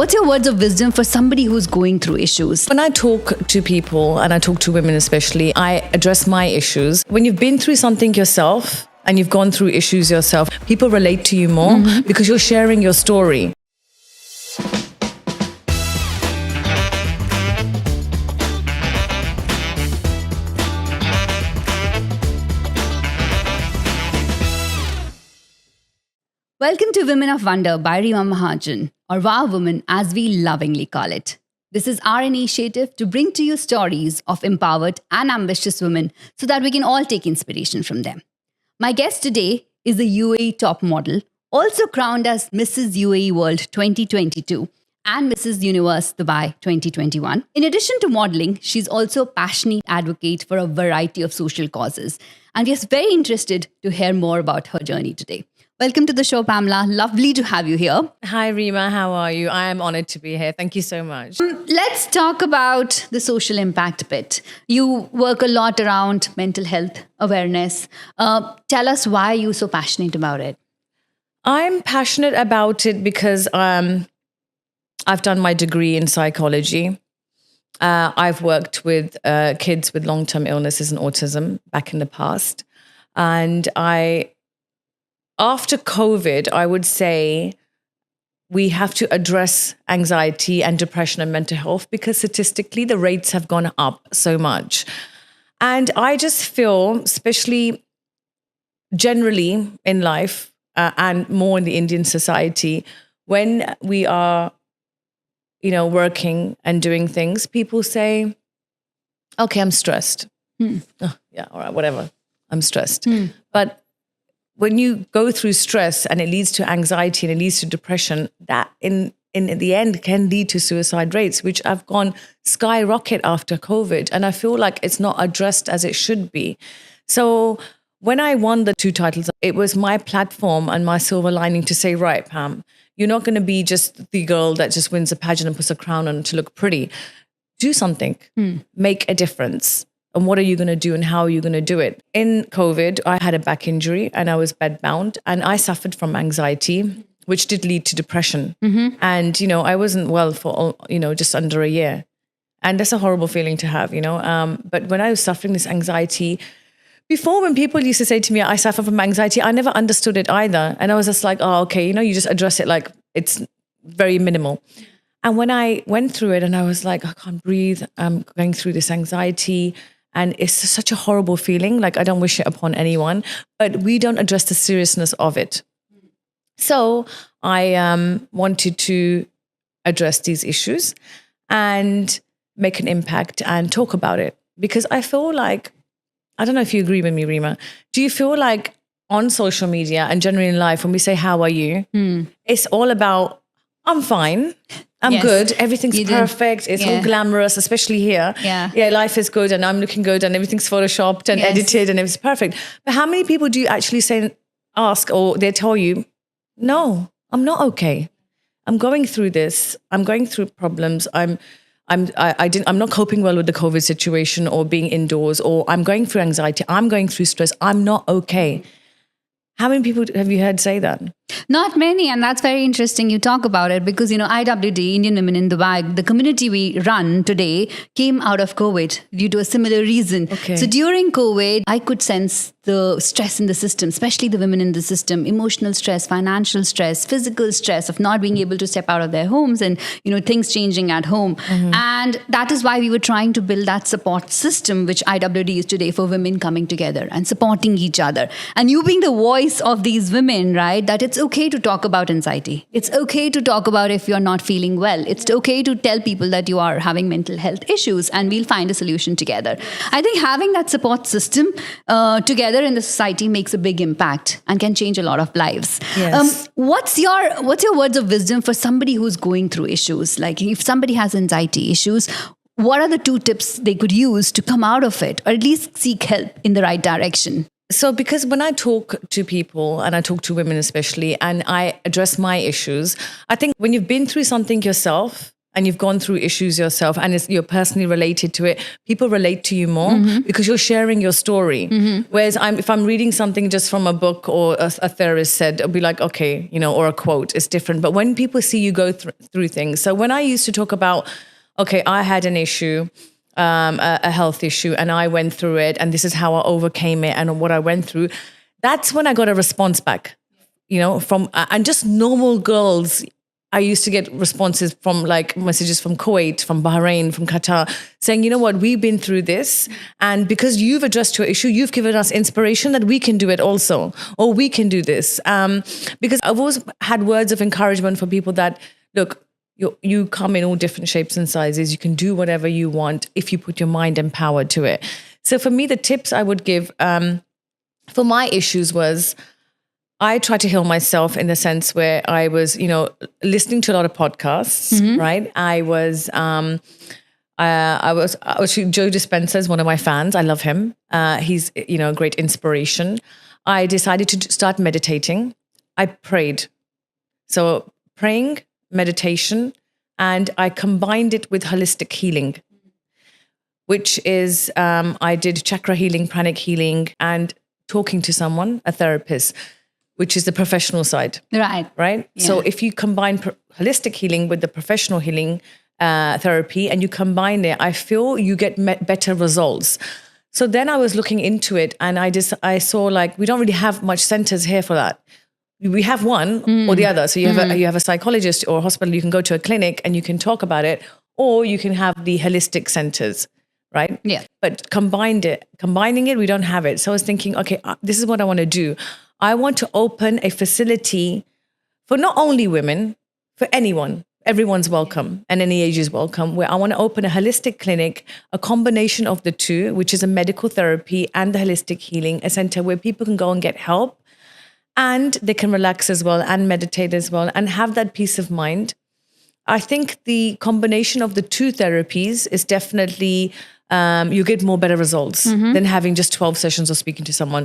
What's your words of wisdom for somebody who's going through issues? When I talk to people, and I talk to women especially, I address my issues. When you've been through something yourself and you've gone through issues yourself, people relate to you more because you're sharing your story. Welcome to Women of Wonder by Reema Mahajan, or Wow Woman as we lovingly call it. This is our initiative to bring to you stories of empowered and ambitious women so that we can all take inspiration from them. My guest today is a UAE top model, also crowned as Mrs. UAE World 2022 and Mrs. Universe Dubai 2021. In addition to modeling, she's also a passionate advocate for a variety of social causes. And we're very interested to hear more about her journey today. Welcome to the show, Pamela. Lovely to have you here. Hi, Reema. How are you? I am honored to be here. Thank you so much. Let's talk about the social impact bit. You work a lot around mental health awareness. Tell us why you're so passionate about it. I'm passionate about it because I've done my degree in psychology. I've worked with kids with long-term illnesses and autism back in the past. And after COVID, I would say we have to address anxiety and depression and mental health because statistically the rates have gone up so much. And I just feel, especially generally in life and more in the Indian society, when we are, working and doing things, people say, okay, I'm stressed. Oh, yeah, all right, whatever. I'm stressed. But when you go through stress and it leads to anxiety and it leads to depression, that in the end can lead to suicide rates, which have gone skyrocket after COVID. And I feel like it's not addressed as it should be. So when I won the 2 titles, it was my platform and my silver lining to say, right, Pam, you're not going to be just the girl that just wins a pageant and puts a crown on to look pretty. Do something, make a difference. And what are you going to do and how are you going to do it? In COVID, I had a back injury and I was bedbound and I suffered from anxiety, which did lead to depression. And, I wasn't well for, just under a year. And that's a horrible feeling to have, But when I was suffering this anxiety, before when people used to say to me, I suffer from anxiety, I never understood it either. And I was just like, oh, okay, you just address it like it's very minimal. And when I went through it and I was like, I can't breathe, I'm going through this anxiety. And it's such a horrible feeling. Like I don't wish it upon anyone, but we don't address the seriousness of it. So I wanted to address these issues and make an impact and talk about it because I feel like, I don't know if you agree with me, Reema. Do you feel like on social media and generally in life, when we say, how are you? It's all about, I'm fine. I'm good. Everything's perfect. It's all glamorous, especially here. Yeah, life is good and I'm looking good and everything's photoshopped and edited and it's perfect. But how many people do you actually ask or they tell you, no, I'm not okay. I'm going through this. I'm going through problems. I'm not coping well with the COVID situation or being indoors, or I'm going through anxiety. I'm going through stress. I'm not okay. How many people have you heard say that? Not many. And that's very interesting you talk about it because, IWD, Indian Women in Dubai, the community we run today came out of COVID due to a similar reason. Okay. So during COVID, I could sense the stress in the system, especially the women in the system, emotional stress, financial stress, physical stress of not being able to step out of their homes and, things changing at home. And that is why we were trying to build that support system, which IWD is today for women coming together and supporting each other. And you being the voice of these women, right, that it's okay to talk about anxiety. It's okay to talk about if you're not feeling well. It's okay to tell people that you are having mental health issues and we'll find a solution together. I think having that support system together in the society makes a big impact and can change a lot of lives. Yes. What's your words of wisdom for somebody who's going through issues? Like if somebody has anxiety issues, what are the 2 tips they could use to come out of it or at least seek help in the right direction? So because when I talk to people and I talk to women especially and I address my issues, I think when you've been through something yourself and you've gone through issues yourself and you're personally related to it, people relate to you more because you're sharing your story. Whereas if I'm reading something just from a book or a therapist said, it'll be like, okay, or a quote, it's different. But when people see you go through things. So when I used to talk about, okay, I had an issue, a health issue, and I went through it, and this is how I overcame it and what I went through, that's when I got a response back, from, and just normal girls. I used to get responses from like messages from Kuwait, from Bahrain, from Qatar, saying, you know what, we've been through this. And because you've addressed your issue, you've given us inspiration that we can do it also, or we can do this. Because I've always had words of encouragement for people that, look, you come in all different shapes and sizes. You can do whatever you want if you put your mind and power to it. So for me, the tips I would give for my issues was, I try to heal myself in the sense where I was, listening to a lot of podcasts, right? I was Joe Dispenza's one of my fans. I love him. He's, a great inspiration. I decided to start meditating. I prayed. So praying, meditation, and I combined it with holistic healing, which is, I did chakra healing, pranic healing, and talking to someone, a therapist, which is the professional side. Right? Yeah. So if you combine holistic healing with the professional healing therapy and you combine it, I feel you get better results. So then I was looking into it and I saw like, we don't really have much centers here for that. We have one or the other. So you have a psychologist or a hospital, you can go to a clinic and you can talk about it, or you can have the holistic centers, right? Yeah. But combining it, we don't have it. So I was thinking, okay, this is what I want to do. I want to open a facility for not only women, for anyone. Everyone's welcome and any age is welcome, where I want to open a holistic clinic, a combination of the two, which is a medical therapy and the holistic healing, a center where people can go and get help and they can relax as well and meditate as well and have that peace of mind. I think the combination of the two therapies is definitely, you get better results than having just 12 sessions or speaking to someone.